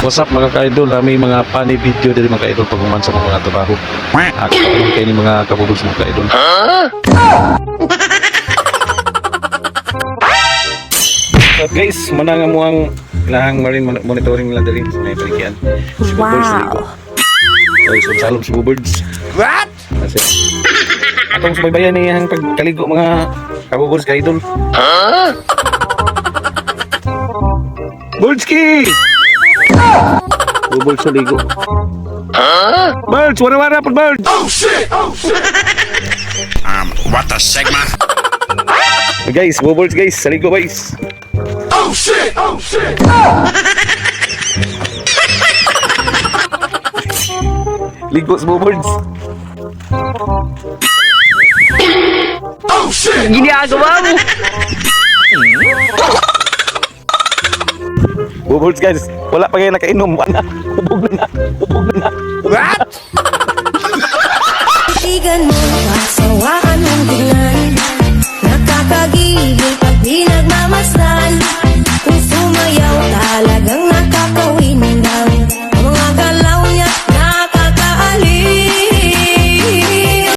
What's up mga ka-idol? May mga funny video din mga ka-idol pag uman sa mga trabaho. Ako kayo ni mga kabubos mga ka-idol. So guys, manang mo ang lahang marine monitoring nila dali sa may paligyan. Si Bubbles dito. So salom si Bubbles. What? Kasi atong subaybayan ni ang pagkaligo mga kabubos ka-idol. Bulski! Bubbles sa ligo. Birds! Wara-wara po, birds! Oh shit! Oh shit! What the Sigma? Guys, bubbles guys, sa ligo guys. Oh shit! Oh shit! Ligo sa bubbles. Oh shit! Ginagawa mo! Bubbles guys, wala pa kayo nakainom. Wala, hubog na. What? Kaibigan mo